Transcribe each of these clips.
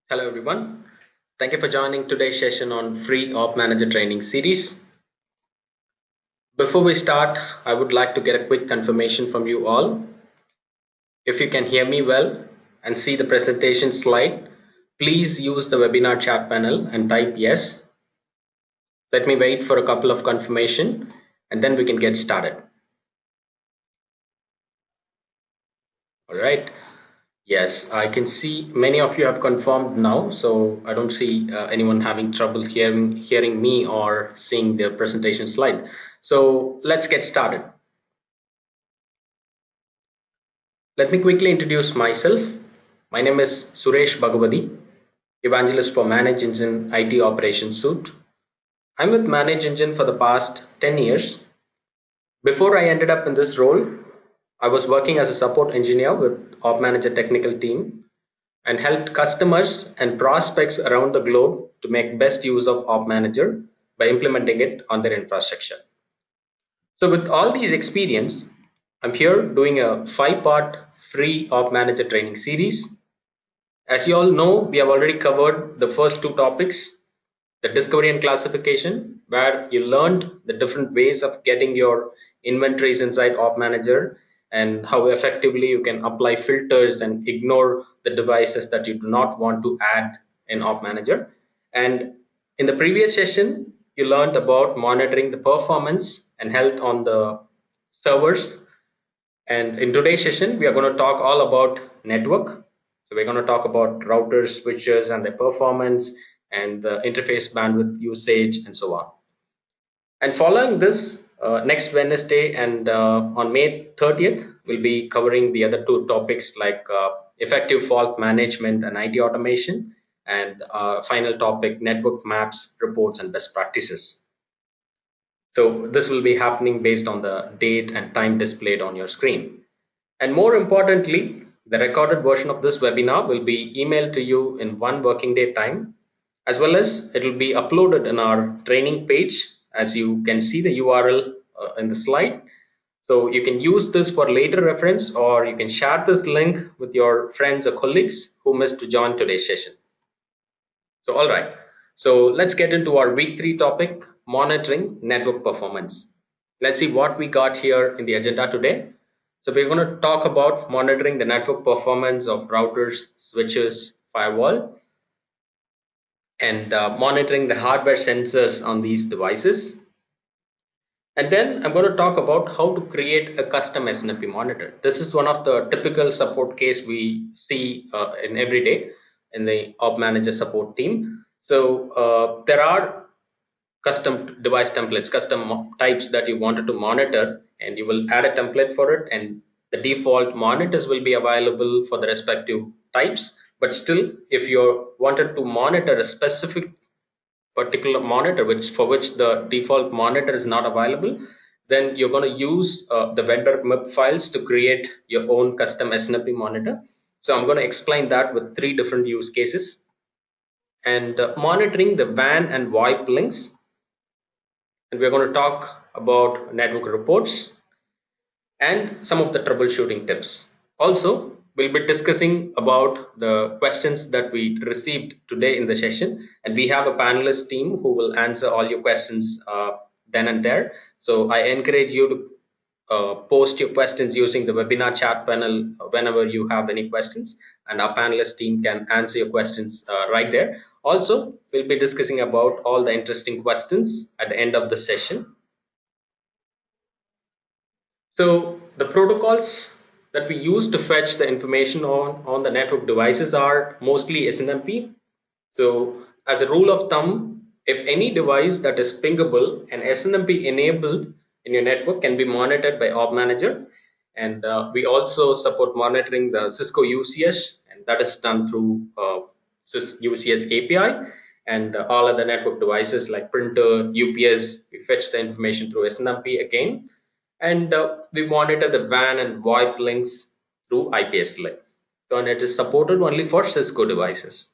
Hello everyone. Thank you for joining today's session on free OpManager training series. Before we start, I would like to get a quick confirmation from you all. If you can hear me well and see the presentation slide, please use the webinar chat panel and type yes. Let me wait for a couple of confirmation and then we can get started. All right. Yes, I can see many of you have confirmed now, so I don't see anyone having trouble hearing me or seeing the presentation slide. So let's get started. Let me quickly introduce myself. My name is Suresh Bhagavati, Evangelist for Manage Engine IT Operations Suite. I'm with Manage Engine for the past 10 years. Before I ended up in this role, I was working as a support engineer with OpManager technical team and helped customers and prospects around the globe to make best use of OpManager by implementing it on their infrastructure. So with all these experience, I'm here doing a 5-part free OpManager training series. As you all know, we have already covered the first two topics, the discovery and classification, where you learned the different ways of getting your inventories inside OpManager and how effectively you can apply filters and ignore the devices that you do not want to add in OpManager. And in the previous session, you learned about monitoring the performance and health on the servers. And in today's session, we are going to talk all about network. So we're going to talk about routers, switches, and their performance, and the interface bandwidth usage, and so on. And following this, next Wednesday and on May 30th, we'll be covering the other two topics like effective fault management and IT automation, and final topic, network maps, reports, and best practices. So this will be happening based on the date and time displayed on your screen. And more importantly, the recorded version of this webinar will be emailed to you in one working day time, as well as it will be uploaded in our training page, as you can see the URL in the slide. So you can use this for later reference, or you can share this link with your friends or colleagues who missed to join today's session. So all right, so let's get into our week 3 topic, monitoring network performance. Let's see what we got here in the agenda today. So we're going to talk about monitoring the network performance of routers, switches, firewall, and monitoring the hardware sensors on these devices. And then I'm going to talk about how to create a custom SNMP monitor. This is one of the typical support case we see in every day in the OpManager support team. So there are custom device templates, custom types that you wanted to monitor, and you will add a template for it, and the default monitors will be available for the respective types. But still, if you wanted to monitor a specific particular monitor for which the default monitor is not available, then you're going to use the vendor MIP files to create your own custom SNMP monitor. So I'm going to explain that with 3 different use cases. And monitoring the WAN and VoIP links, and we're going to talk about network reports and some of the troubleshooting tips. Also, we'll be discussing about the questions that we received today in the session, and we have a panelist team who will answer all your questions then and there. So I encourage you to post your questions using the webinar chat panel whenever you have any questions, and our panelist team can answer your questions right there. Also, we'll be discussing about all the interesting questions at the end of the session. So the protocols that we use to fetch the information on the network devices are mostly SNMP. So as a rule of thumb, if any device that is pingable and SNMP enabled in your network can be monitored by OpManager. And we also support monitoring the Cisco UCS, and that is done through UCS API. And all other network devices like printer, UPS, we fetch the information through SNMP again. And we monitor the WAN and VoIP links through IPS link. So, and it is supported only for Cisco devices.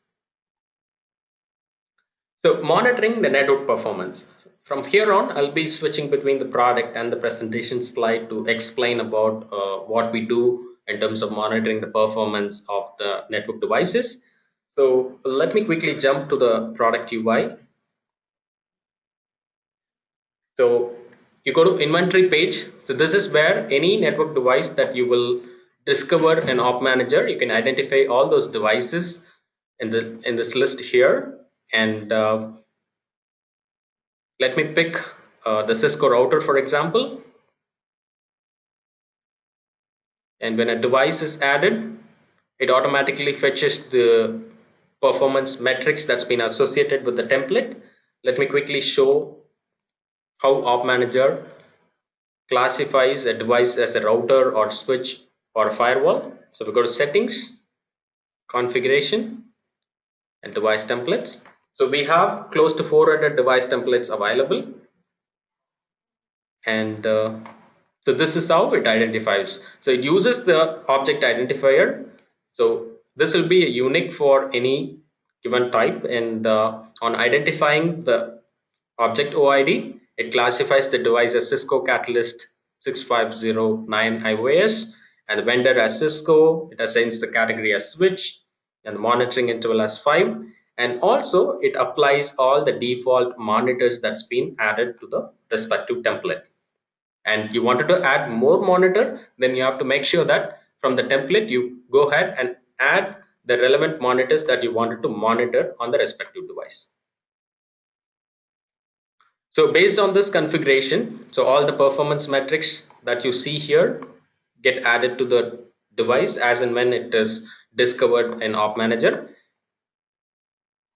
So monitoring the network performance. From here on, I'll be switching between the product and the presentation slide to explain about what we do in terms of monitoring the performance of the network devices. So let me quickly jump to the product UI. So you go to inventory page. So this is where any network device that you will discover in OpManager, you can identify all those devices in this list here. And let me pick the Cisco router, for example. And when a device is added, it automatically fetches the performance metrics that's been associated with the template. Let me quickly show how OpManager classifies a device as a router or switch or a firewall. So we go to settings, configuration, and device templates. So we have close to 400 device templates available, and so this is how it identifies. So it uses the object identifier. So this will be a unique for any given type, and on identifying the object OID, it classifies the device as Cisco Catalyst 6509 iOS, and the vendor as Cisco. It assigns the category as switch and the monitoring interval as 5, and also it applies all the default monitors that's been added to the respective template. And you wanted to add more monitor, then you have to make sure that from the template you go ahead and add the relevant monitors that you wanted to monitor on the respective device. So based on this configuration, so all the performance metrics that you see here get added to the device as and when it is discovered in OpManager.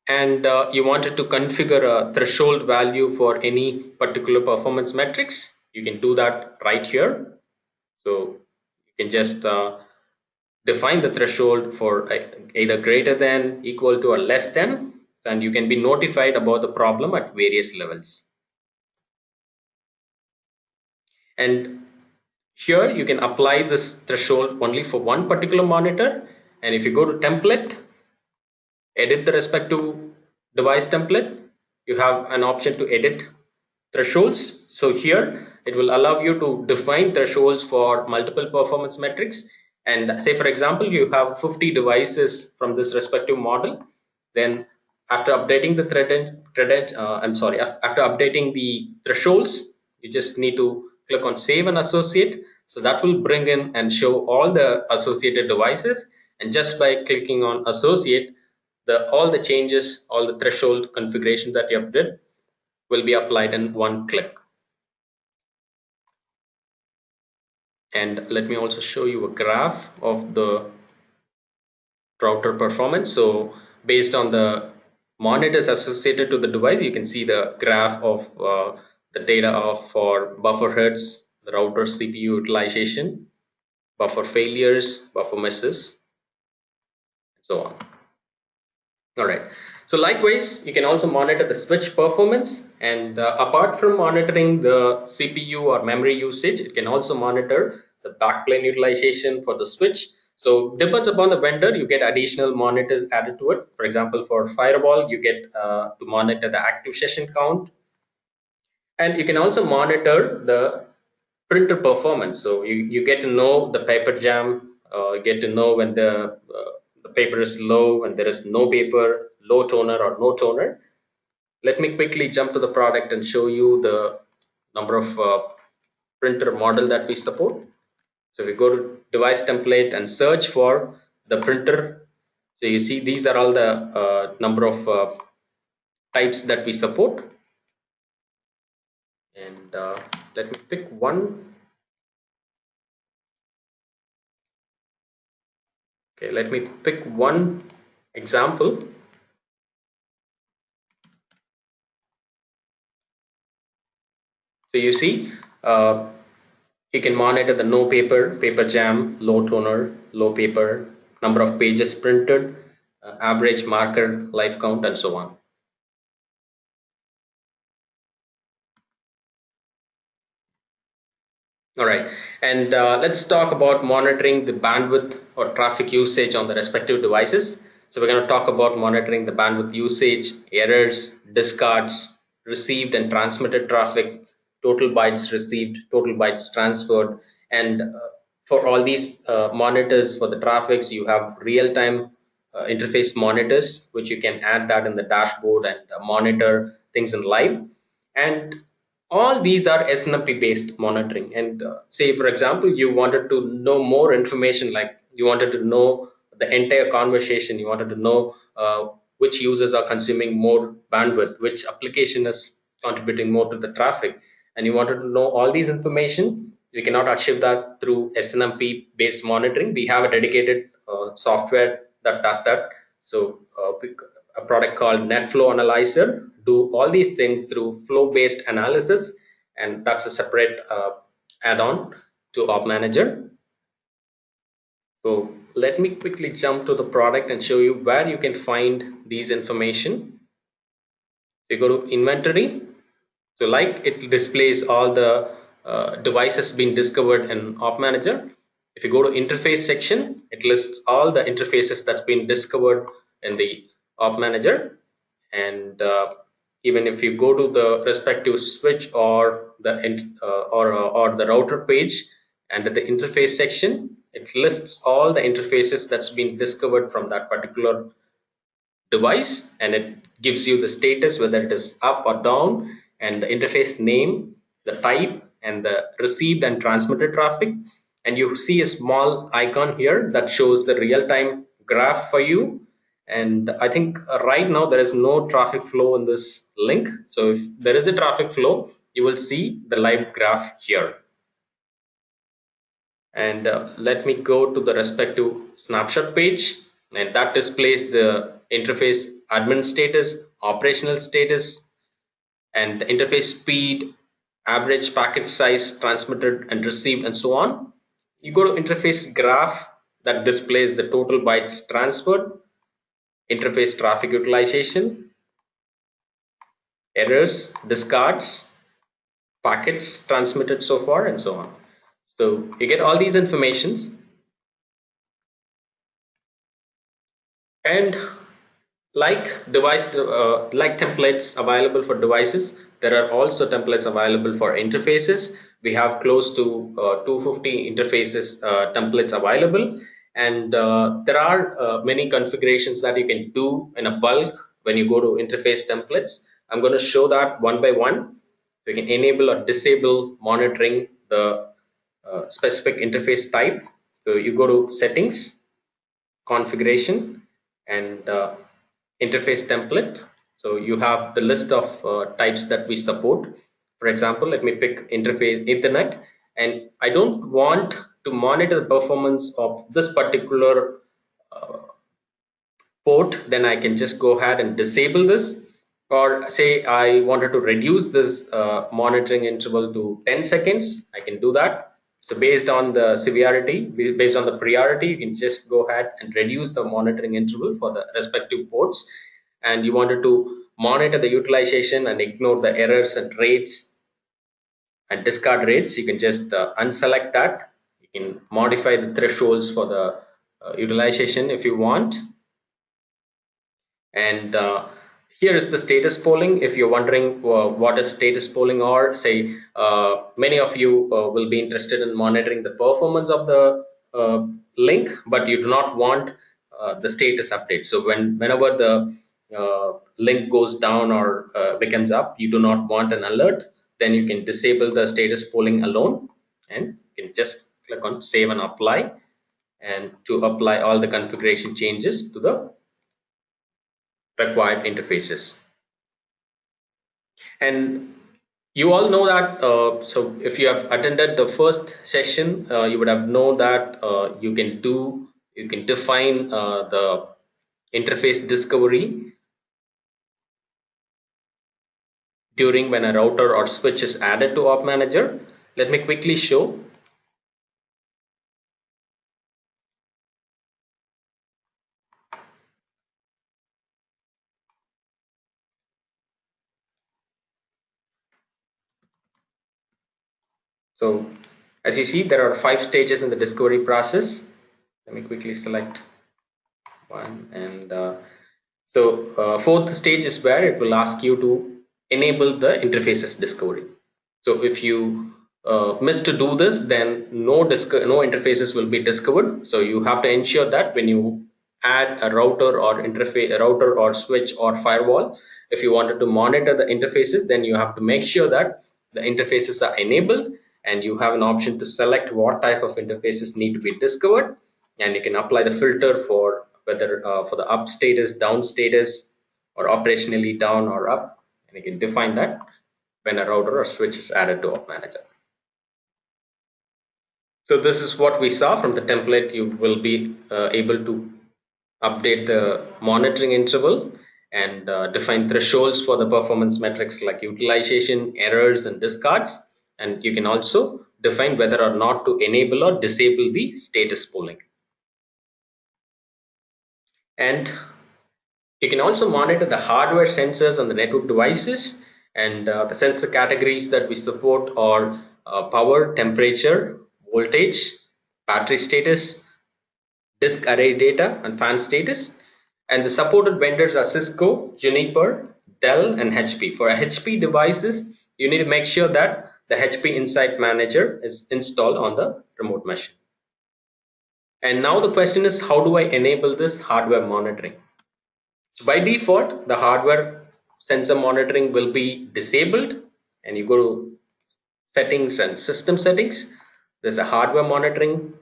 And you wanted to configure a threshold value for any particular performance metrics, you can do that right here. So you can just define the threshold for either greater than, equal to, or less than, and you can be notified about the problem at various levels. And here you can apply this threshold only for one particular monitor, and if you go to template, edit the respective device template, you have an option to edit thresholds. So here it will allow you to define thresholds for multiple performance metrics, and say for example you have 50 devices from this respective model. Then after updating the after updating the thresholds, you just need to click on save and associate. So that will bring in and show all the associated devices, and just by clicking on associate, all the changes, all the threshold configurations that you have did will be applied in one click. And let me also show you a graph of the router performance. So based on the monitors associated to the device, you can see the graph of the data for buffer heads, the router CPU utilization, buffer failures, buffer misses, and so on. All right. So likewise, you can also monitor the switch performance, and apart from monitoring the CPU or memory usage, it can also monitor the backplane utilization for the switch. So depends upon the vendor, you get additional monitors added to it. For example, for firewall, you get to monitor the active session count, and you can also monitor the printer performance. So you get to know the paper jam, you get to know when the paper is low, when there is no paper, low toner or no toner. Let me quickly jump to the product and show you the number of printer model that we support. So we go to device template and search for the printer. So you see these are all the number of types that we support. And let me pick one. Okay, let me pick one example. So you see, you can monitor the no paper, paper jam, low toner, low paper, number of pages printed, average marker life count, and so on. All right, and let's talk about monitoring the bandwidth or traffic usage on the respective devices. So we're going to talk about monitoring the bandwidth usage, errors, discards, received and transmitted traffic, total bytes received, total bytes transferred, and for all these monitors for the traffics, you have real-time interface monitors, which you can add that in the dashboard and monitor things in live. And all these are SNMP based monitoring. And say for example you wanted to know more information, like you wanted to know the entire conversation, you wanted to know which users are consuming more bandwidth, which application is contributing more to the traffic, and you wanted to know all these information, you cannot achieve that through SNMP based monitoring. We have a dedicated software that does that. So a product called NetFlow Analyzer do all these things through flow based analysis, and that's a separate add-on to OpManager. So let me quickly jump to the product and show you where you can find these information. You go to inventory. So like it displays all the devices being discovered in OpManager. If you go to interface section, it lists all the interfaces that's been discovered in the OpManager. And even if you go to the respective switch or the router page, and at the interface section, it lists all the interfaces that's been discovered from that particular device, and it gives you the status, whether it is up or down, and the interface name, the type, and the received and transmitted traffic. And you see a small icon here that shows the real-time graph for you. And I think right now there is no traffic flow in this link. So if there is a traffic flow, you will see the live graph here. And let me go to the respective snapshot page, and that displays the interface admin status, operational status, and the interface speed, average packet size transmitted and received, and so on. You go to interface graph, that displays the total bytes transferred, interface traffic utilization, errors, discards, packets transmitted so far, and so on. So you get all these informations. And like templates available for devices, there are also templates available for interfaces. We have close to 250 interfaces templates available, and there are many configurations that you can do in a bulk when you go to interface templates. I'm going to show that one by one. So you can enable or disable monitoring the specific interface type. So you go to settings, configuration, and interface template. So you have the list of types that we support. For example, let me pick interface Ethernet, and I don't want to monitor the performance of this particular port. Then I can just go ahead and disable this, or say I wanted to reduce this monitoring interval to 10 seconds, I can do that. So based on the severity, based on the priority, you can just go ahead and reduce the monitoring interval for the respective ports. And you wanted to monitor the utilization and ignore the errors and rates and discard rates, you can just unselect that. You can modify the thresholds for the utilization if you want. And here is the status polling. If you're wondering what is status polling, or say many of you will be interested in monitoring the performance of the link, but you do not want the status update. So whenever the link goes down or becomes up, you do not want an alert, then you can disable the status polling alone, and you can just click on save and apply, and to apply all the configuration changes to the required interfaces. And you all know that so if you have attended the first session, you would have known that you can define the interface discovery during when a router or switch is added to OpManager. Let me quickly show. So as you see, there are 5 stages in the discovery process. Let me quickly select one, and fourth stage is where it will ask you to enable the interfaces discovery. So if you miss to do this, then no interfaces will be discovered. So you have to ensure that when you add a router or interface, a router or switch or firewall. If you wanted to monitor the interfaces, then you have to make sure that the interfaces are enabled, and you have an option to select what type of interfaces need to be discovered, and you can apply the filter for whether for the up status, down status, or operationally down or up, and you can define that when a router or switch is added to OpManager. So this is what we saw from the template. You will be able to update the monitoring interval and define thresholds for the performance metrics like utilization, errors, and discards. And you can also define whether or not to enable or disable the status polling. And you can also monitor the hardware sensors on the network devices, and the sensor categories that we support are power, temperature, voltage, battery status, disk array data, and fan status. And the supported vendors are Cisco, Juniper, Dell, and HP. For HP devices, you need to make sure that the HP Insight Manager is installed on the remote machine. And now the question is, how do I enable this hardware monitoring? So by default, the hardware sensor monitoring will be disabled, and you go to settings and system settings. There's a hardware monitoring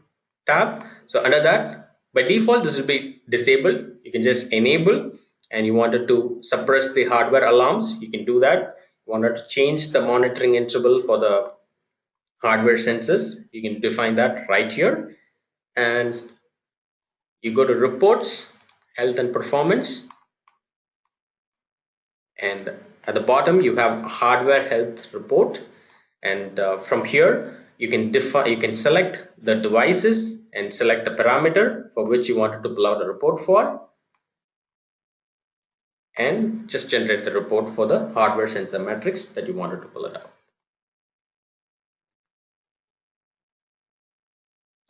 tab. So under that, by default, this will be disabled. You can just enable, and you wanted to suppress the hardware alarms, you can do that. You wanted to change the monitoring interval for the hardware sensors, you can define that right here. And you go to reports, health and performance, and at the bottom you have hardware health report. And from here you can select the devices and select the parameter for which you wanted to pull out a report for, and just generate the report for the hardware sensor metrics that you wanted to pull it out.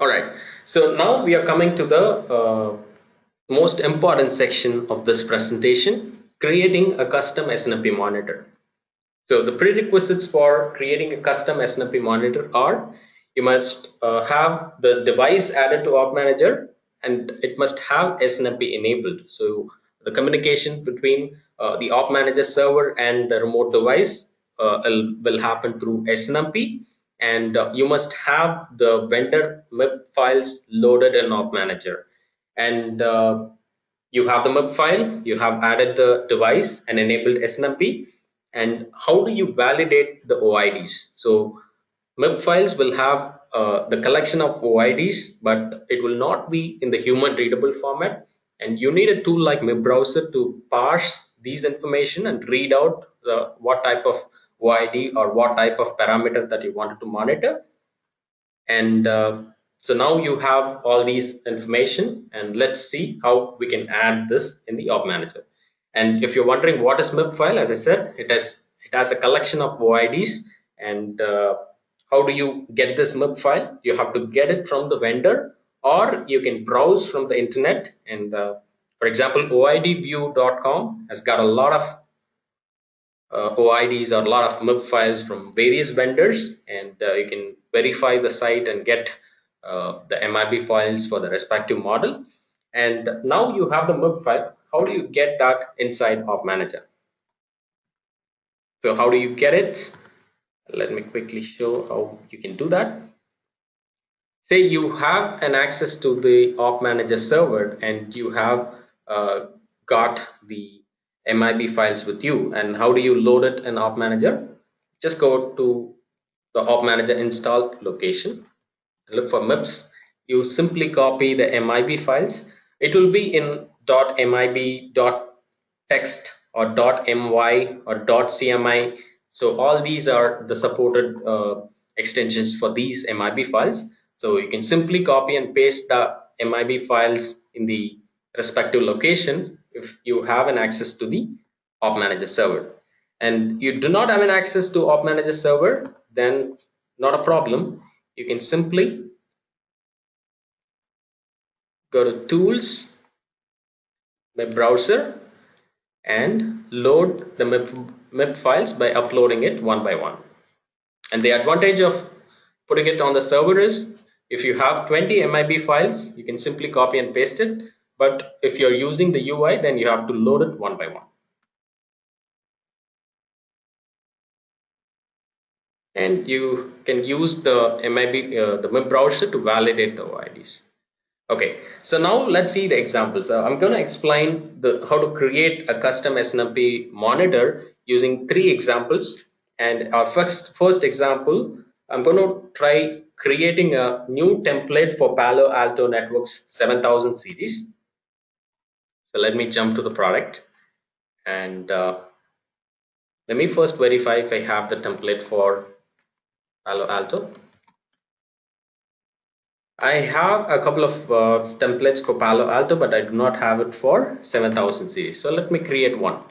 All right, so now we are coming to the most important section of this presentation, creating a custom SNMP monitor. So the prerequisites for creating a custom SNMP monitor are, you must have the device added to OpManager, and it must have SNMP enabled. So the communication between the OpManager server and the remote device will happen through SNMP, and you must have the vendor MIP files loaded in OpManager. And you have the MIP file, you have added the device and enabled SNMP. And how do you validate the OIDs? So MIP files will have the collection of OIDs, but it will not be in the human readable format. And you need a tool like MIP browser to parse these information and read out what type of OID or what type of parameter that you wanted to monitor. And so now you have all these information, and let's see how we can add this in the OpManager. And if you're wondering what is MIP file, as I said, it has a collection of OIDs. And how do you get this MIP file? You have to get it from the vendor, or you can browse from the internet. And for example, oidview.com has got a lot of OIDs or a lot of MIP files from various vendors, and you can verify the site and get the MIB files for the respective model. And now you have the MIP file. How do you get that inside OpManager? So how do you get it? Let me quickly show how you can do that. Say you have an access to the OpManager server, and you have got the MIB files with you. And how do you load it in OpManager? Just go to the OpManager install location, look for MIPS. You simply copy the MIB files. It will be in .mib, .text, or .my or .cmi. So all these are the supported extensions for these MIB files. So you can simply copy and paste the MIB files in the respective location if you have an access to the OpManager server. And you do not have an access to OpManager server, then not a problem. You can simply go to Tools, MIP browser, and load the MIP files by uploading it one by one. And the advantage of putting it on the server is, if you have 20 MIB files, you can simply copy and paste it. but if you're using the UI, then you have to load it one by one. And you can use the the MIB browser to validate the OIDs. Okay, so now let's see the examples. I'm going to explain how to create a custom SNMP monitor using 3 examples. And our first example, I'm going to try creating a new template for Palo Alto Networks 7000 series. So let me jump to the product, and let me first verify if I have the template for Palo Alto. I have a couple of templates for Palo Alto, but I do not have it for 7000 series. So let me create one.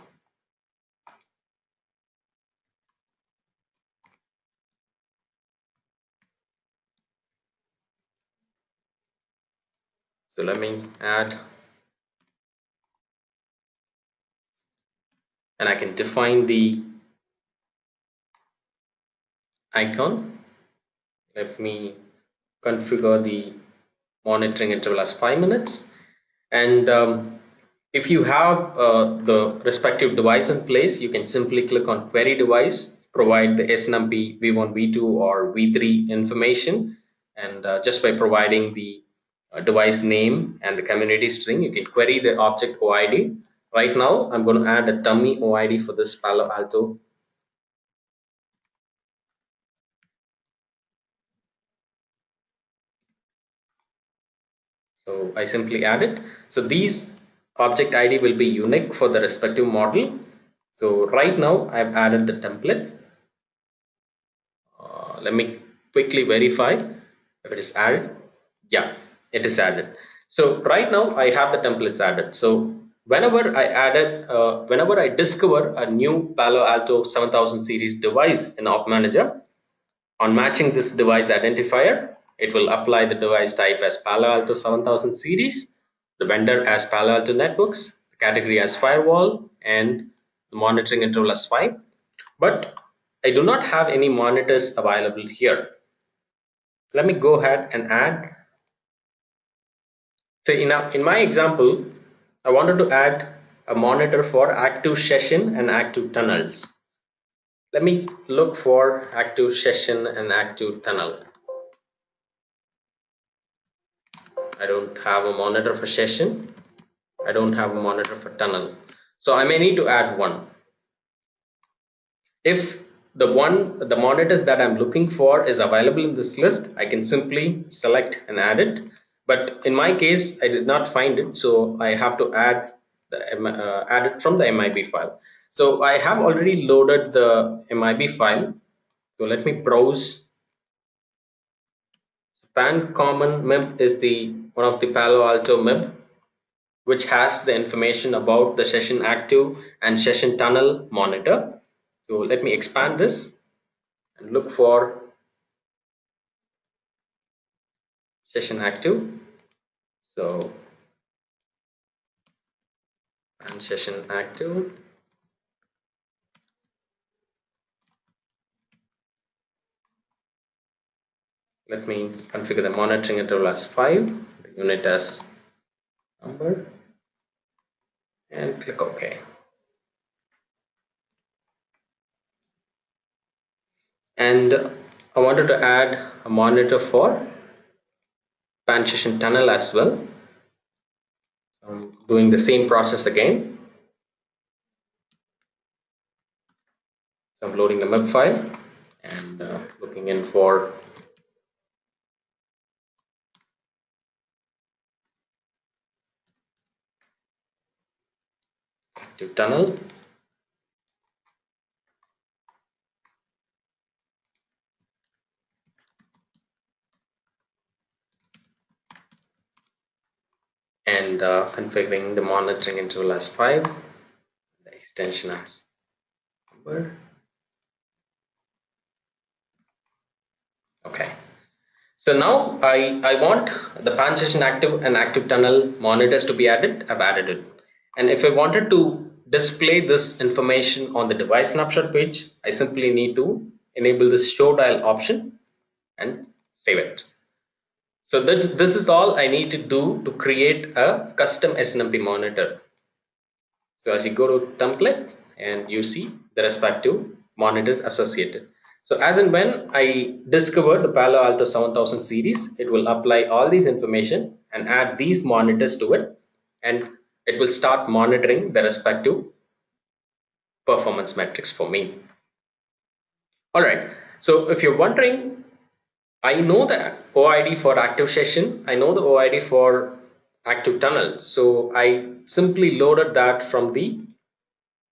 So let me add, and I can define the icon. Let me configure the monitoring interval as 5 minutes. And if you have the respective device in place, you can simply click on query device, provide the SNMP V1, V2 or V3 information, and just by providing the device name and the community string, you can query the object OID. Right now I'm going to add a dummy OID for this Palo Alto. So I simply add it. So these object ID will be unique for the respective model. So right now I've added the template. Let me quickly verify if it is added. Yeah, it is added. So right now I have the templates added. So whenever I discover a new Palo Alto 7000 series device in OpManager, on matching this device identifier, it will apply the device type as Palo Alto 7000 series, the vendor as Palo Alto Networks, the category as firewall, and the monitoring interval as 5. But I do not have any monitors available here. Let me go ahead and add. So in my example, I wanted to add a monitor for active session and active tunnels. Let me look for active session and active tunnel. I don't have a monitor for session. I don't have a monitor for tunnel. So I may need to add one. If the monitors that I'm looking for is available in this list, I can simply select and add it. But in my case, I did not find it, so I have to add it from the MIB file. So I have already loaded the MIB file. So let me browse. Pan common MIB is one of the Palo Alto MIB, which has the information about the session active and session tunnel monitor. So let me expand this and look for session active. So and session active. Let me configure the monitoring interval as 5, the unit as number, and click OK. And I wanted to add a monitor for pan session tunnel as well. So I'm doing the same process again. So I'm loading the MIB file and looking in for active tunnel. And configuring the monitoring interval as 5, the extension as number. Okay. So now I want the pan session active and active tunnel monitors to be added. I've added it. And if I wanted to display this information on the device snapshot page, I simply need to enable this show dial option and save it. So this is all I need to do to create a custom SNMP monitor. So as you go to template and you see the respective monitors associated. So as and when I discover the Palo Alto 7000 series, it will apply all these information and add these monitors to it, and it will start monitoring the respective performance metrics for me. All right. So if you're wondering, I know the OID for active session, I know the OID for active tunnel. So I simply loaded that from the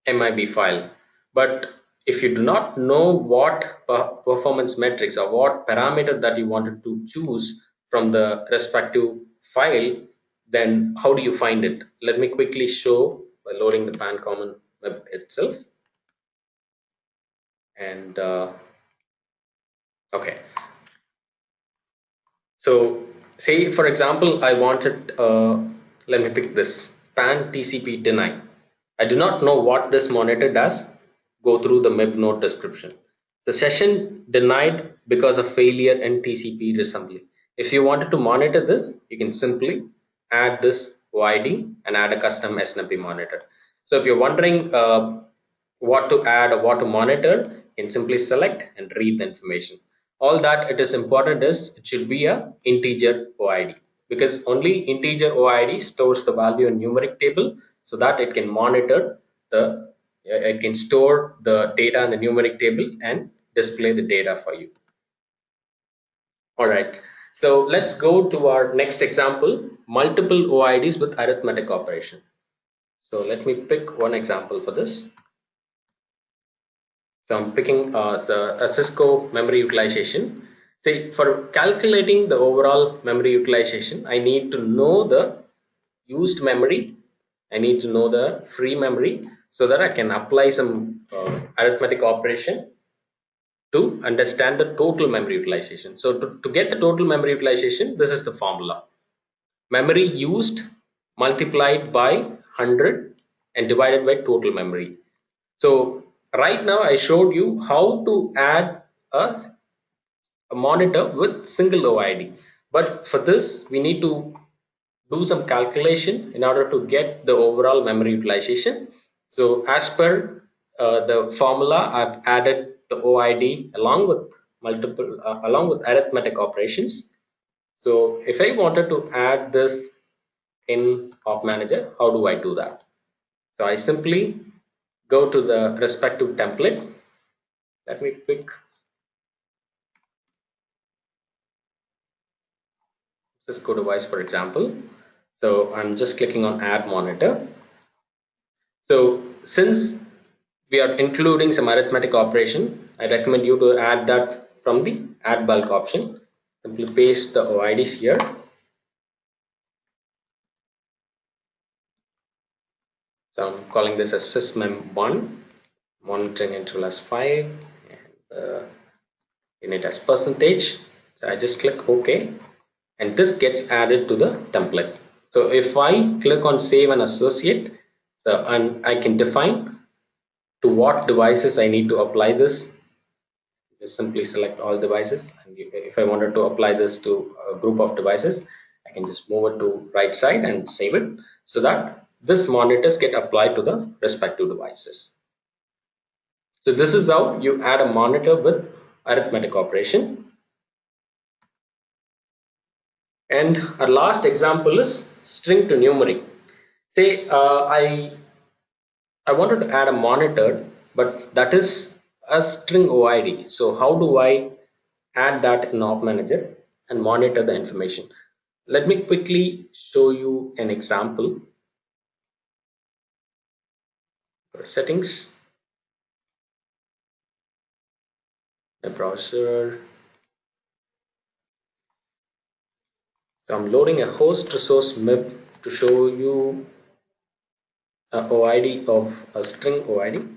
MIB file. But if you do not know what performance metrics or what parameter that you wanted to choose from the respective file, then how do you find it? Let me quickly show by loading the pan common web itself. And okay, so say for example I wanted, let me pick this pan TCP deny. I do not know what this monitor does. Go through the MIB node description. The session denied because of failure in TCP reassembly. If you wanted to monitor this, you can simply add this OID and add a custom SNMP monitor. So if you're wondering what to add or what to monitor, you can simply select and read the information. All that it is important is it should be a integer OID, because only integer OID stores the value in numeric table so that it can monitor the, it can store the data in the numeric table and display the data for you. All right, so let's go to our next example, multiple OIDs with arithmetic operation. So let me pick one example for this. So I'm picking a Cisco memory utilization. Say for calculating the overall memory utilization, I need to know the used memory. I need to know the free memory so that I can apply some arithmetic operation to understand the total memory utilization. So to get the total memory utilization, this is the formula. Memory used multiplied by 100 and divided by total memory. So right now I showed you how to add a monitor with single OID, but for this we need to do some calculation in order to get the overall memory utilization. So as per the formula, I've added the OID along with along with arithmetic operations. So if I wanted to add this in OpManager, how do I do that? So I simply go to the respective template. Let me pick Cisco device, for example. So I'm just clicking on add monitor. So since we are including some arithmetic operation, I recommend you to add that from the add bulk option. Simply paste the OIDs here. So I'm calling this as SysMem1, monitoring interval as 5, and unit as percentage. So I just click OK, and this gets added to the template. So if I click on save and associate, so and I can define to what devices I need to apply this. Just simply select all devices, and if I wanted to apply this to a group of devices, I can just move it to right side and save it so that this monitors get applied to the respective devices. So this is how you add a monitor with arithmetic operation. And our last example is string to numeric. Say I wanted to add a monitor, but that is a string OID. So how do I add that in OpManager and monitor the information? Let me quickly show you an example. For settings, the browser. So I'm loading a host resource MIB to show you a OID of a string OID.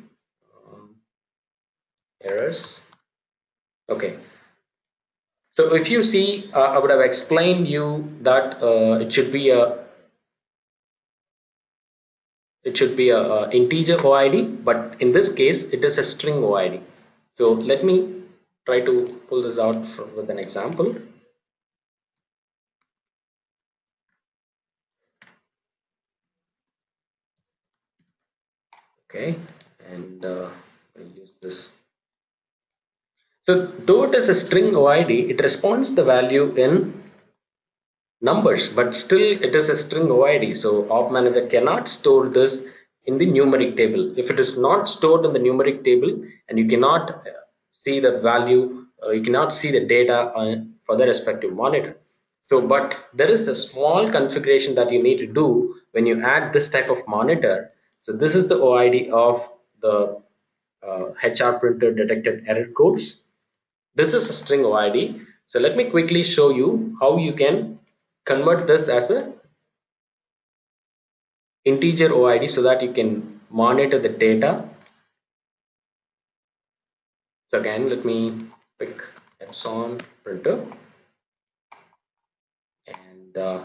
Errors. Okay. So if you see, I would have explained you that it should be a integer OID, but in this case it is a string OID. So let me try to pull this out with an example. Okay, and I'll use this. So though it is a string OID, it responds the value in numbers, but still it is a string OID. So OpManager cannot store this in the numeric table. If it is not stored in the numeric table and you cannot see the value, you cannot see the data for the respective monitor. So, but there is a small configuration that you need to do when you add this type of monitor. So this is the OID of the HR printer detected error codes. This is a string OID. So let me quickly show you how you can convert this as a integer OID so that you can monitor the data. So again, let me pick Epson printer and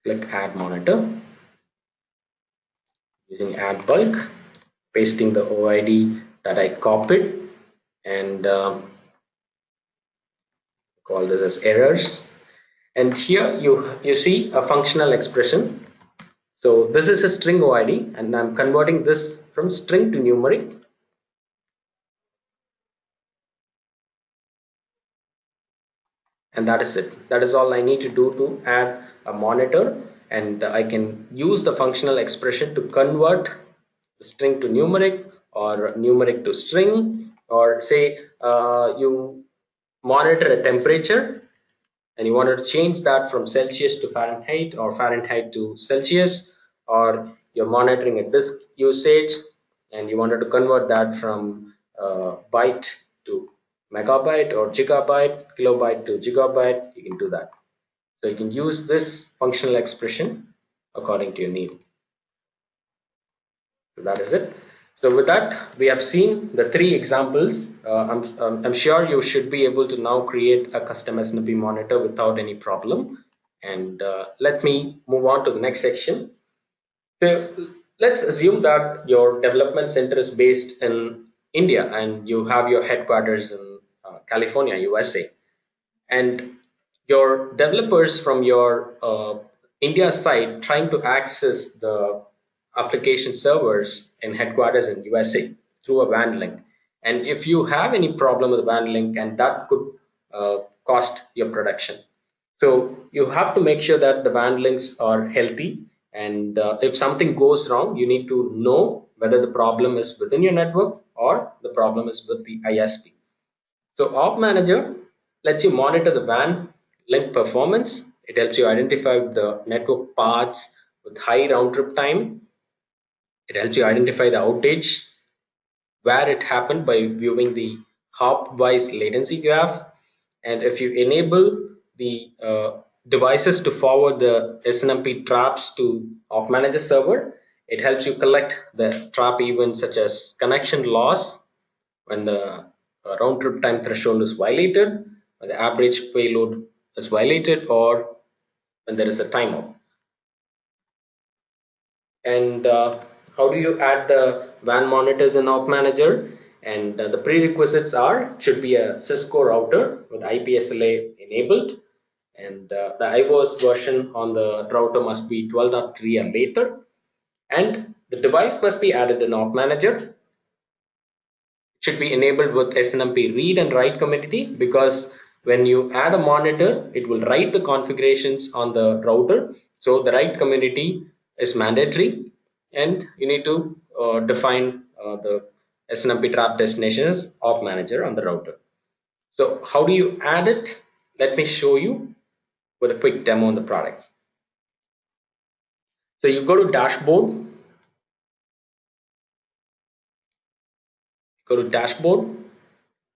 click add monitor using add bulk, pasting the OID that I copied and call this as errors. And here you see a functional expression. So this is a string OID and I'm converting this from string to numeric. And that is it. That is all I need to do to add a monitor, and I can use the functional expression to convert the string to numeric or numeric to string, or say you monitor a temperature and you wanted to change that from Celsius to Fahrenheit or Fahrenheit to Celsius, or you're monitoring a disk usage and you wanted to convert that from byte to megabyte or gigabyte, kilobyte to gigabyte, you can do that. So you can use this functional expression according to your need. So that is it. So with that, we have seen the three examples. I'm sure you should be able to now create a custom SNP monitor without any problem. And let me move on to the next section. So let's assume that your development center is based in India and you have your headquarters in California, USA. And your developers from your India side trying to access the application servers in headquarters in USA through a WAN link. And if you have any problem with the WAN link, and that could cost your production. So you have to make sure that the WAN links are healthy. And if something goes wrong, you need to know whether the problem is within your network or the problem is with the ISP. So OpManager lets you monitor the WAN link performance. It helps you identify the network paths with high round trip time. It helps you identify the outage, where it happened by viewing the hop-wise latency graph. And if you enable the devices to forward the SNMP traps to OpManager server, it helps you collect the trap events such as connection loss when the round trip time threshold is violated, when the average payload is violated, or when there is a timeout. And how do you add the WAN monitors in OpManager? And the prerequisites are should be a Cisco router with IPSLA enabled, and the iOS version on the router must be 12.3 or later, and the device must be added in OpManager. Should be enabled with SNMP read and write community, because when you add a monitor, it will write the configurations on the router. So the write community is mandatory, and you need to define the SNMP trap destinations of manager on the router. So how do you add it? Let me show you with a quick demo on the product. So you go to dashboard,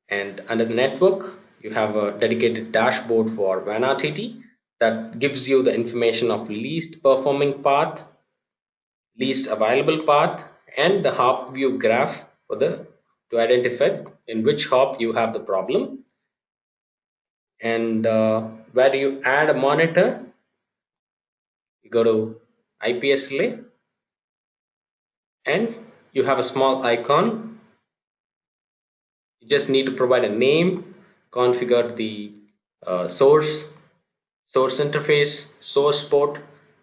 and under the network you have a dedicated dashboard for WAN RTT that gives you the information of least performing path, least available path, and the hop view graph for the to identify in which hop you have the problem. And where do you add a monitor? You go to IPSLA and you have a small icon. You just need to provide a name, configure the source interface, source port,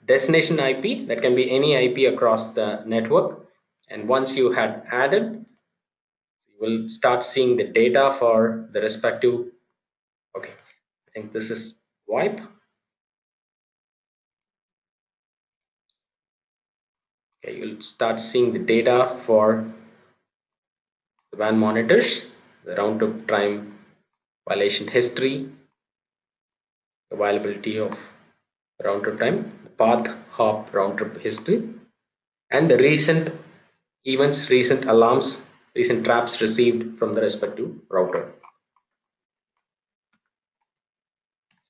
destination IP, that can be any IP across the network, And once you had added, you will start seeing the data for the respective. Okay, I think this is VoIP. Okay, you'll start seeing the data for the WAN monitors, the round trip time violation history, the availability of round trip time, the path hop round trip history, and the recent events, recent alarms, recent traps received from the respective router.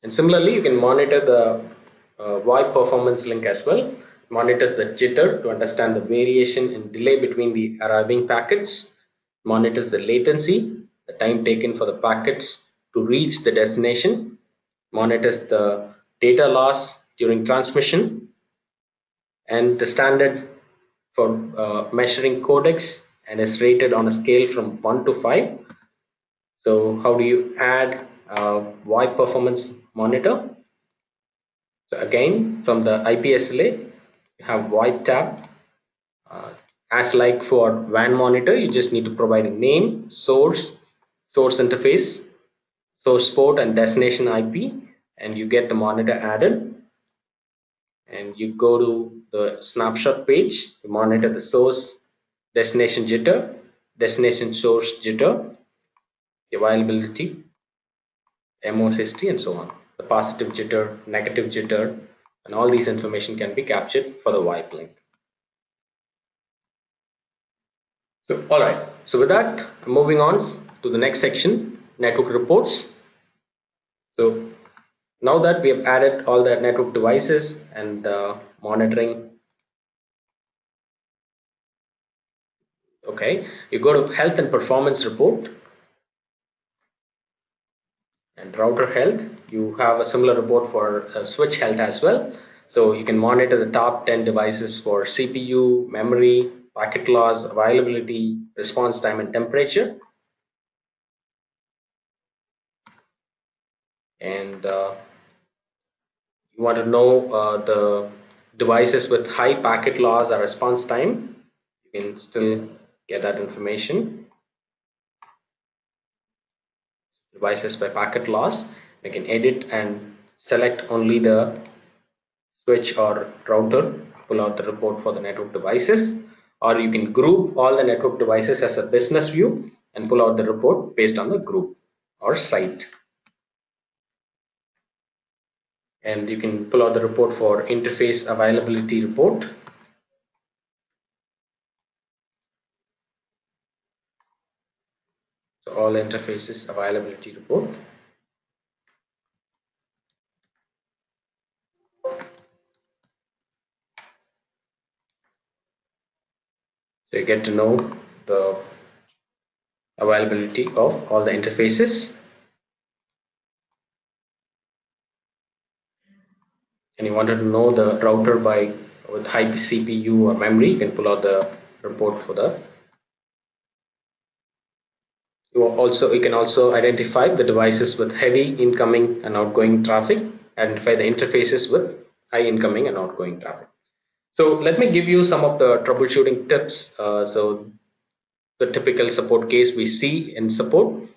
And similarly, you can monitor the VoIP performance link as well. Monitors the jitter to understand the variation in delay between the arriving packets. Monitors the latency, the time taken for the packets to reach the destination. Monitors the data loss during transmission, and the standard for measuring codecs, and is rated on a scale from 1 to 5. So how do you add a VoIP performance monitor? So again, from the IPSLA, you have VoIP tab. As like for WAN monitor, you just need to provide a name, source interface, source port, and destination IP, and you get the monitor added. And you go to the snapshot page, you monitor the source destination jitter, destination source jitter, availability, MOS history, and so on. The positive jitter, negative jitter, and all these information can be captured for the VoIP link. So, all right. So with that, I'm moving on to the next section, network reports. So now that we have added all the network devices and monitoring, okay, you go to health and performance report and router health. You have a similar report for switch health as well. So you can monitor the top 10 devices for CPU, memory, packet loss, availability, response time, and temperature. And you want to know the devices with high packet loss or response time, you can still get that information. Devices by packet loss, you can edit and select only the switch or router, pull out the report for the network devices, or you can group all the network devices as a business view and pull out the report based on the group or site. And you can pull out the report for interface availability report. So all interfaces availability report. So you get to know the availability of all the interfaces. And you wanted to know the router by with high CPU or memory, you can pull out the report for the. You can also identify the devices with heavy incoming and outgoing traffic, identify the interfaces with high incoming and outgoing traffic. So let me give you some of the troubleshooting tips. So the typical support case we see in support,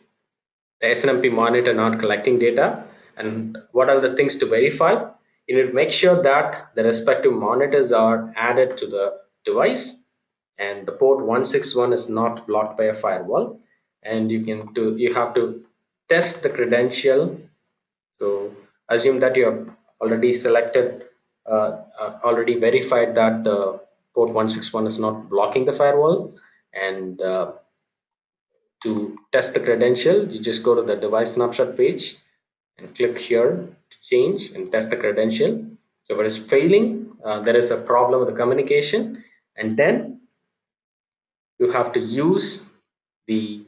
the SNMP monitor not collecting data, and what are the things to verify. You need to make sure that the respective monitors are added to the device and the port 161 is not blocked by a firewall, and you have to test the credential. So assume that you have already selected already verified that the port 161 is not blocking the firewall, and to test the credential, you just go to the device snapshot page and click here to change and test the credential. So if it is failing, there is a problem with the communication, and then you have to use the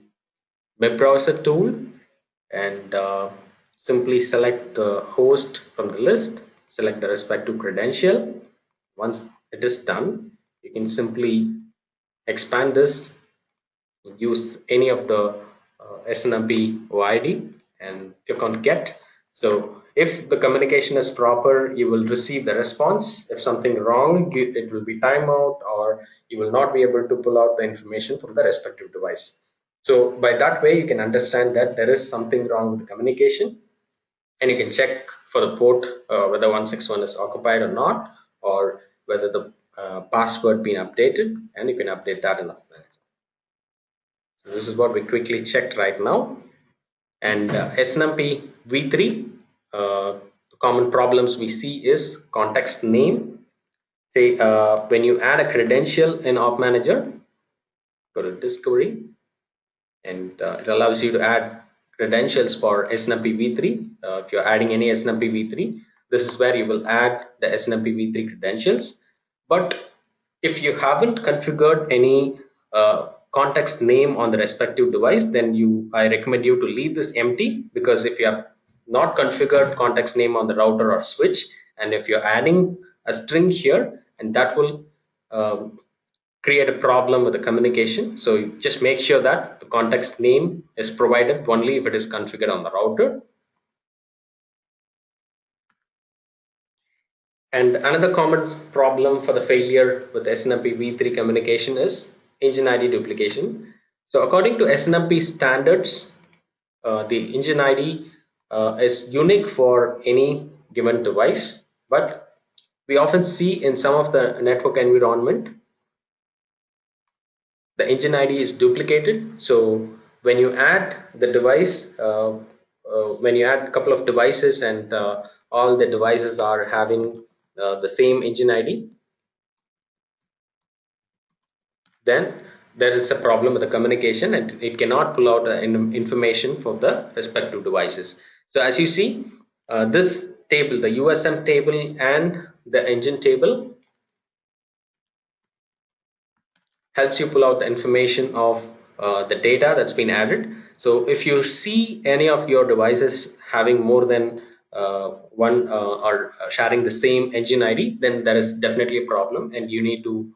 web browser tool and simply select the host from the list, select the respective credential. Once it is done, you can simply expand this, use any of the SNMP OID and click on get. So if the communication is proper, you will receive the response. If something wrong, it will be timeout, or you will not be able to pull out the information from the respective device. So by that way, you can understand that there is something wrong with the communication, and you can check for the port whether 161 is occupied or not, or whether the password been updated, and you can update that in OpManager. So this is what we quickly checked right now. And SNMP V3, the common problems we see is context name. Say when you add a credential in OpManager, go to discovery, and it allows you to add credentials for SNMP V3. If you're adding any SNMP V3, this is where you will add the SNMP V3 credentials. But if you haven't configured any context name on the respective device, then I recommend you to leave this empty, because if you have not configured context name on the router or switch, and if you're adding a string here, and that will create a problem with the communication. So just make sure that the context name is provided only if it is configured on the router. And another common problem for the failure with SNMP V3 communication is engine ID duplication. So according to SNMP standards, the engine ID is unique for any given device, but we often see in some of the network environment the engine ID is duplicated. So when you add the device, when you add a couple of devices, and all the devices are having the same engine ID, then there is a problem with the communication, and it cannot pull out the information for the respective devices. So as you see, this table, the USM table and the engine table, helps you pull out the information of the data that's been added. So if you see any of your devices having more than one or sharing the same engine ID, then there is definitely a problem, and you need to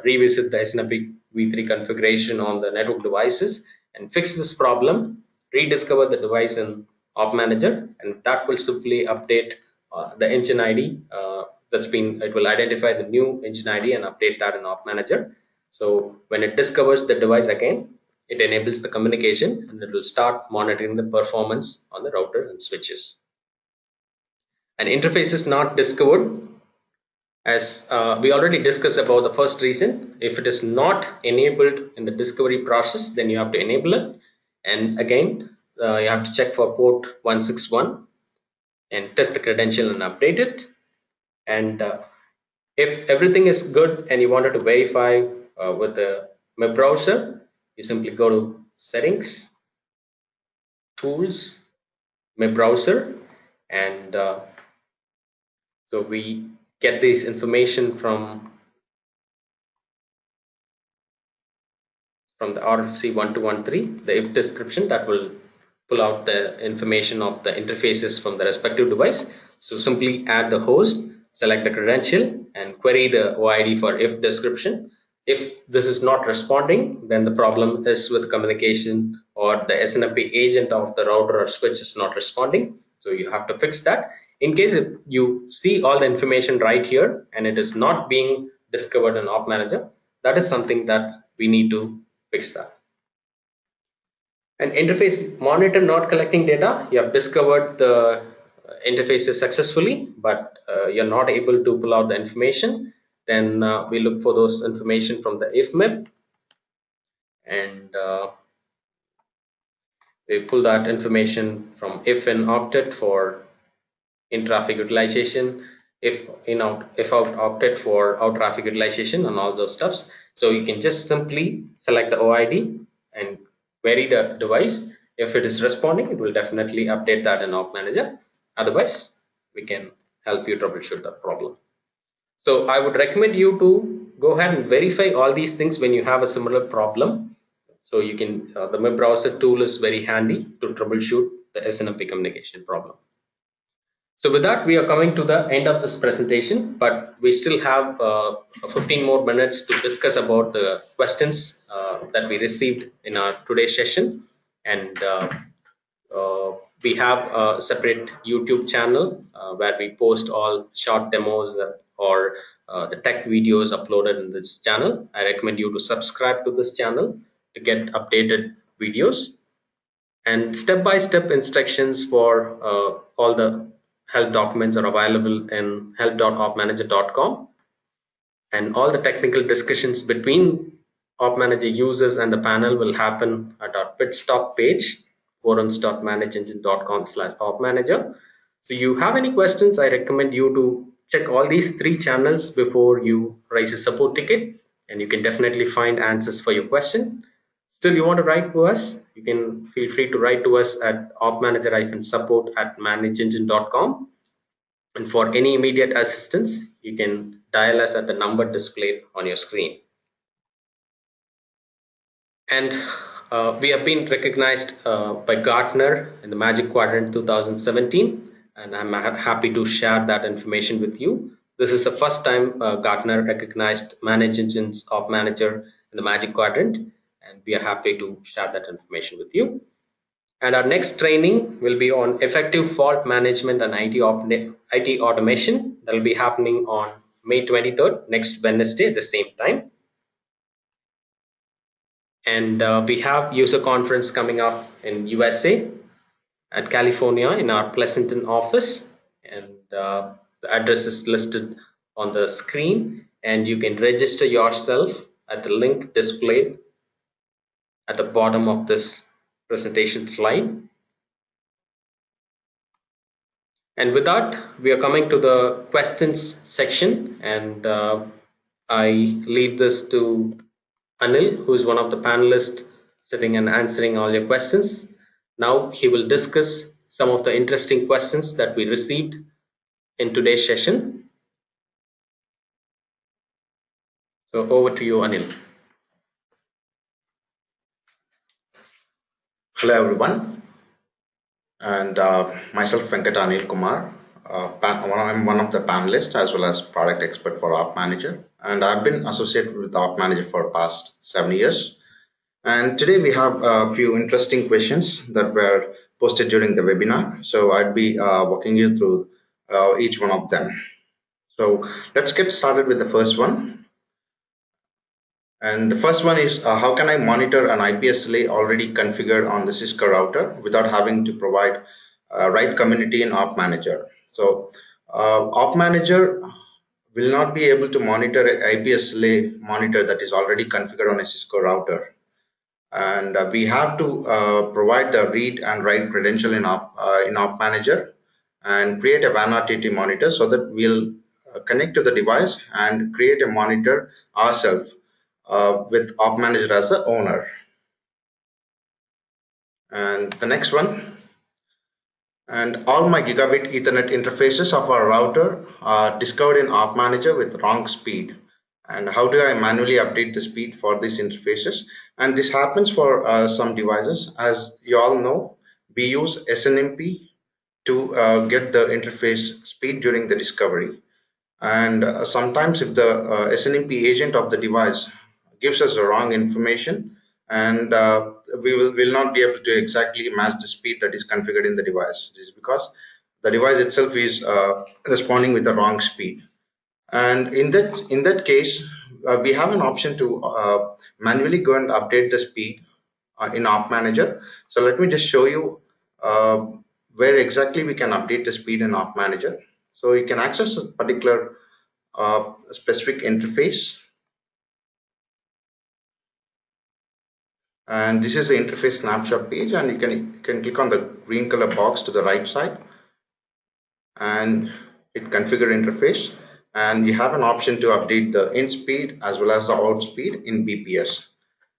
revisit the SNMP V3 configuration on the network devices and fix this problem, rediscover the device in OpManager, and that will simply update the engine ID it will identify the new engine ID and update that in OpManager. So when it discovers the device again, it enables the communication, and it will start monitoring the performance on the router and switches. An interface is not discovered, as we already discussed about the first reason. If it is not enabled in the discovery process, then you have to enable it. And again, you have to check for port 161 and test the credential and update it. And if everything is good and you wanted to verify with the web browser, you simply go to settings, tools, web browser, and so we get this information from the RFC 1213, the if description that will pull out the information of the interfaces from the respective device. So simply add the host, select the credential, and query the OID for if description. If this is not responding, then the problem is with communication, or the SNMP agent of the router or switch is not responding. So you have to fix that. In case if you see all the information right here and it is not being discovered in OpManager, that is something that we need to fix that. And interface monitor not collecting data. You have discovered the interfaces successfully, but you're not able to pull out the information. Then we look for those information from the IFMIP, and we pull that information from if in octet for in traffic utilization, if out octet for out traffic utilization, and all those stuffs. So you can just simply select the OID and query the device. If it is responding, it will definitely update that in OpManager. Otherwise, we can help you troubleshoot that problem. So I would recommend you to go ahead and verify all these things when you have a similar problem. So you can the web browser tool is very handy to troubleshoot the SNMP communication problem. So with that, we are coming to the end of this presentation, but we still have 15 more minutes to discuss about the questions that we received in our today's session. And We have a separate YouTube channel where we post all short demos or the tech videos uploaded in this channel. I recommend you to subscribe to this channel to get updated videos and step-by-step instructions for all the help documents are available in help.opmanager.com, and all the technical discussions between OpManager users and the panel will happen at our pit stop page, forums.manageengine.com/opmanager. So you have any questions, I recommend you to check all these three channels before you raise a support ticket, and you can definitely find answers for your question. Still, you want to write to us, you can feel free to write to us at opmanager-support@manageengine.com. And for any immediate assistance, you can dial us at the number displayed on your screen. And we have been recognized by Gartner in the Magic Quadrant 2017, and I'm happy to share that information with you. This is the first time Gartner recognized Manage Engine's OpManager in the Magic Quadrant, and we are happy to share that information with you. And our next training will be on effective fault management and IT automation. That will be happening on May 23rd, next Wednesday at the same time. And we have user conference coming up in USA at California in our Pleasanton office. And the address is listed on the screen. And you can register yourself at the link displayed at the bottom of this presentation slide. And with that, we are coming to the questions section, and I leave this to Anil, who is one of the panelists sitting and answering all your questions. Now he will discuss some of the interesting questions that we received in today's session. So over to you, Anil. Hello everyone, and myself Venkat Anil Kumar. I'm one of the panelists as well as product expert for OpManager, and I've been associated with OpManager for past 7 years. And today we have a few interesting questions that were posted during the webinar. So I'd be walking you through each one of them. So let's get started with the first one. And the first one is how can I monitor an IPSLA already configured on the Cisco router without having to provide right community in OpManager? So OpManager will not be able to monitor an IPSLA monitor that is already configured on a Cisco router. And we have to provide the read and write credential in OpManager and create a WAN RTT monitor so that we'll connect to the device and create a monitor ourselves with OpManager as the owner. And the next one, and all my gigabit Ethernet interfaces of our router are discovered in OpManager with wrong speed. And how do I manually update the speed for these interfaces? And this happens for some devices. As you all know, we use SNMP to get the interface speed during the discovery. And sometimes if the SNMP agent of the device gives us the wrong information, and we will not be able to exactly match the speed that is configured in the device. This is because the device itself is responding with the wrong speed. And in that case, we have an option to manually go and update the speed in OpManager. So let me just show you where exactly we can update the speed in OpManager. So you can access a particular specific interface, and this is the interface snapshot page, and you can click on the green color box to the right side and hit configure interface, and you have an option to update the in speed as well as the out speed in BPS.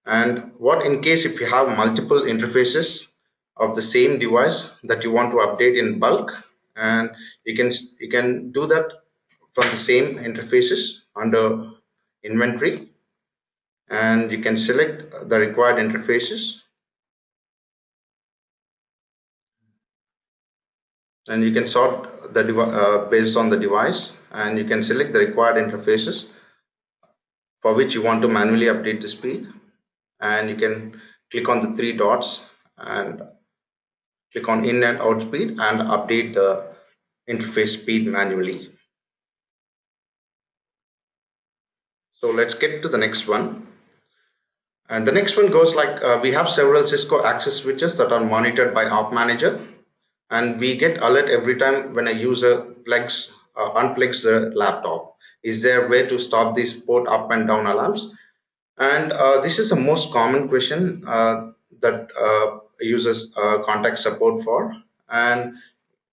And what in case if you have multiple interfaces of the same device that you want to update in bulk, and you can do that from the same interfaces under inventory, and you can select the required interfaces, and you can sort the based on the device, and you can select the required interfaces for which you want to manually update the speed, and you can click on the three dots and click on in and out speed and update the interface speed manually. So let's get to the next one. And the next one goes like we have several Cisco access switches that are monitored by OpManager, and we get alert every time when a user unplugs the laptop. Is there a way to stop these port up and down alarms? And this is the most common question that users contact support for. And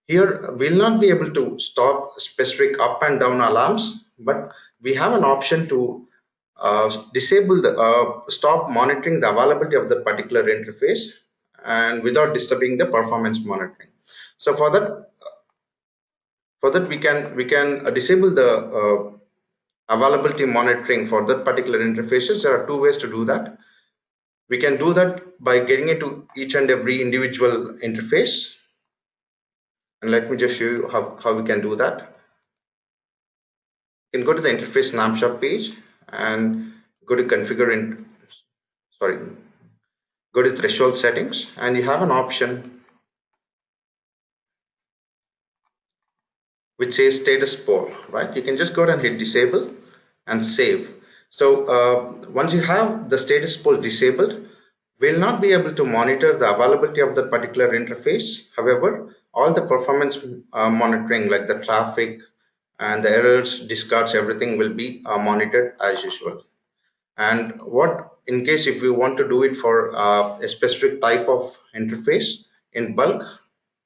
here we'll not be able to stop specific up and down alarms, but we have an option to disable the stop monitoring the availability of the particular interface and without disturbing the performance monitoring. So for that we can disable the availability monitoring for that particular interfaces. There are two ways to do that. We can do that by getting into each and every individual interface, and let me just show you how we can do that. You can go to the interface snapshot page and go to go to threshold settings, and you have an option which says status poll, right? You can just go ahead and hit disable and save. So once you have the status poll disabled, we'll not be able to monitor the availability of that particular interface. However, all the performance monitoring like the traffic and the errors, discards, everything will be monitored as usual. And what in case if we want to do it for a specific type of interface in bulk,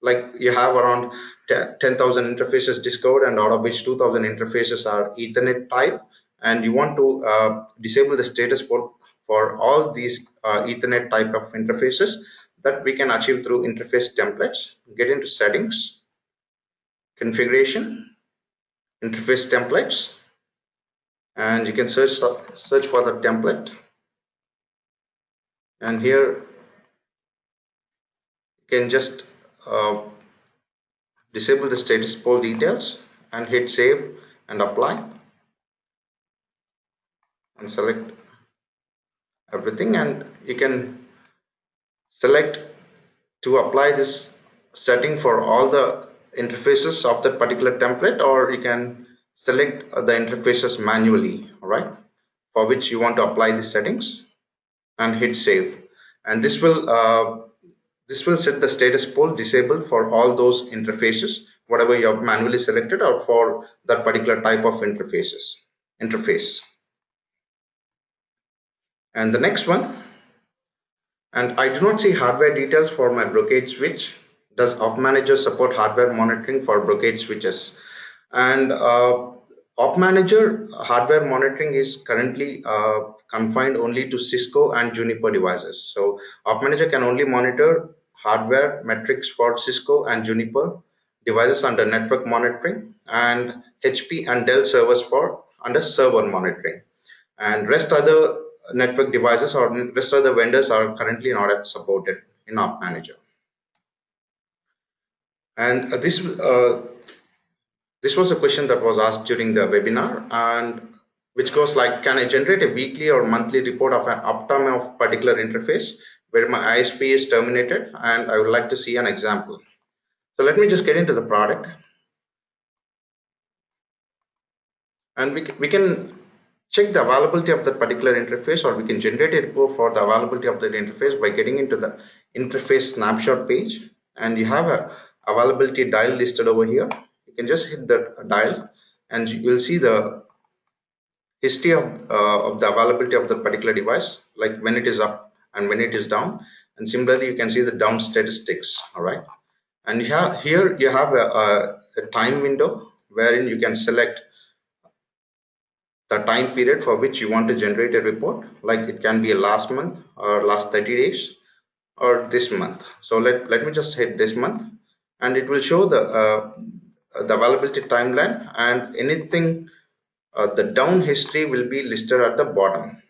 like you have around 10,000 interfaces discovered, and out of which 2,000 interfaces are Ethernet type, and you want to disable the status for all these Ethernet type of interfaces, that we can achieve through interface templates. Get into settings, configuration, interface templates, and you can search for the template, and here you can just disable the status poll details and hit save and apply and select everything, and you can select to apply this setting for all the interfaces of that particular template, or you can select the interfaces manually, right, for which you want to apply the settings, and hit save. And this will set the status poll disabled for all those interfaces, whatever you have manually selected, or for that particular type of interface. And the next one, and I do not see hardware details for my brocade switch. Does OpManager support hardware monitoring for brocade switches? And OpManager hardware monitoring is currently confined only to Cisco and Juniper devices. So OpManager can only monitor hardware metrics for Cisco and Juniper devices under network monitoring, and HP and Dell servers for under server monitoring. And rest other network devices or rest other vendors are currently not supported in OpManager. And this was a question that was asked during the webinar, and which goes like, can I generate a weekly or monthly report of an uptime of particular interface where my ISP is terminated, and I would like to see an example. So let me just get into the product, and we can check the availability of that particular interface, or we can generate a report for the availability of that interface by getting into the interface snapshot page, and you have a availability dial listed over here. You can just hit that dial and you will see the history of the availability of the particular device, like when it is up and when it is down, and similarly you can see the down statistics. All right, and here you have a time window wherein you can select the time period for which you want to generate a report, like it can be a last month or last 30 days or this month. So let me just hit this month, and it will show the availability timeline, and anything the down history will be listed at the bottom.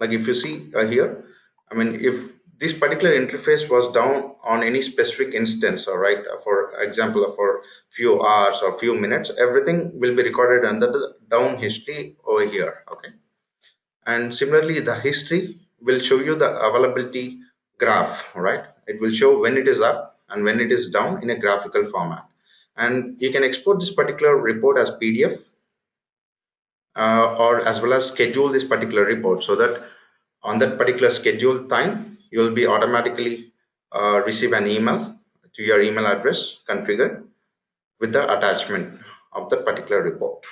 Like if you see here, I mean, if this particular interface was down on any specific instance, all right, for example, for few hours or few minutes, everything will be recorded under the down history over here. Okay, and similarly the history will show you the availability graph. All right, it will show when it is up and when it is down in a graphical format. And you can export this particular report as PDF or as well as schedule this particular report, so that on that particular scheduled time you will be automatically receive an email to your email address configured with the attachment of that particular report.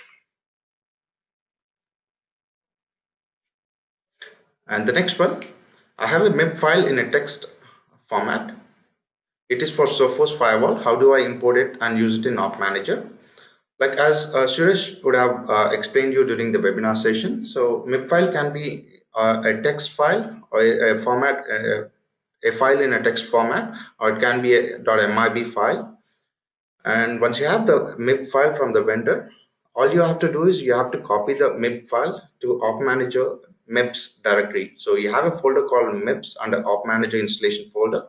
And the next one, I have a MIB file in a text format. It is for Sophos firewall. How do I import it and use it in OpManager? Like as Suresh would have explained you during the webinar session, so MIB file can be a text file or a format, a file in a text format, or it can be a .mib file. And once you have the MIB file from the vendor, all you have to do is you have to copy the MIB file to OpManager MIBs directory. So you have a folder called MIBs under OpManager installation folder,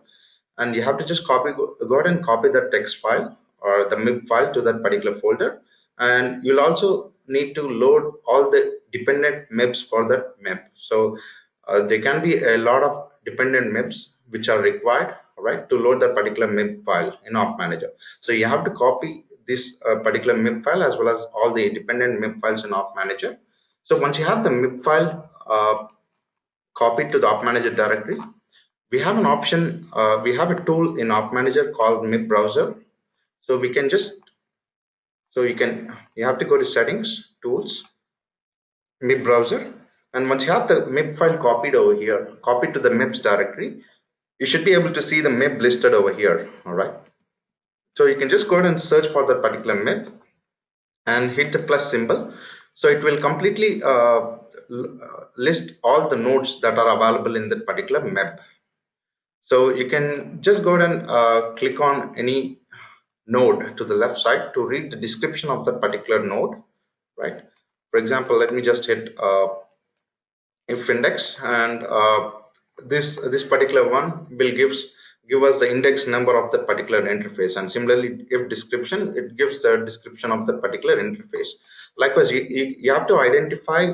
and you have to just go ahead and copy the text file or the MIB file to that particular folder. And you'll also need to load all the dependent MIBs for that MIB. So there can be a lot of dependent MIBs which are required, right, to load that particular MIB file in OpManager. So you have to copy this particular MIB file as well as all the dependent MIB files in OpManager. So once you have the MIB file copied to the OpManager directory, we have an option, we have a tool in OpManager called MIB browser. So we can just, you have to go to settings, tools, MIB browser, and once you have the MIB file copied over here, copied to the MIBs directory, you should be able to see the MIB listed over here. All right, so you can just go ahead and search for that particular MIB and hit the plus symbol. So it will completely list all the nodes that are available in that particular MIB. So you can just go ahead and click on any node to the left side to read the description of that particular node, right? For example, let me just hit if index, and this particular one will give us the index number of that particular interface, and similarly if description, it gives the description of that particular interface. Likewise, you have to identify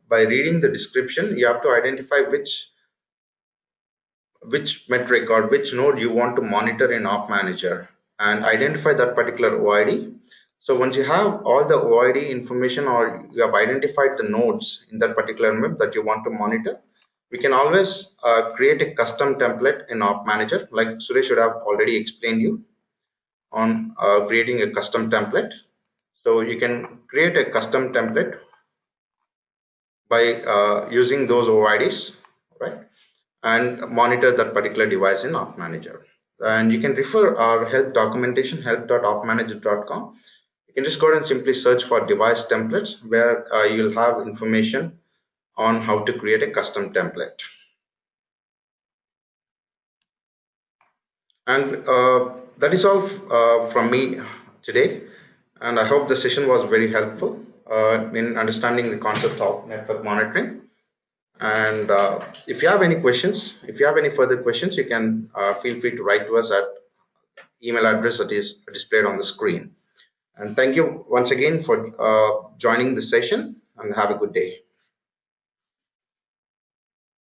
by reading the description, you have to identify which metric or which node you want to monitor in OpManager and identify that particular OID. So once you have all the OID information or you have identified the nodes in that particular MIB that you want to monitor, we can always create a custom template in OpManager, like Suresh should have already explained you on creating a custom template. So you can create a custom template by using those OIDs, right, and monitor that particular device in OpManager. And you can refer our help documentation, help.opmanager.com. You can just go ahead and simply search for device templates, where you'll have information on how to create a custom template. And that is all from me today, and I hope the session was very helpful in understanding the concept of network monitoring. And if you have any questions, if you have any further questions, you can feel free to write to us at email address that is displayed on the screen. And thank you once again for joining the session, and have a good day.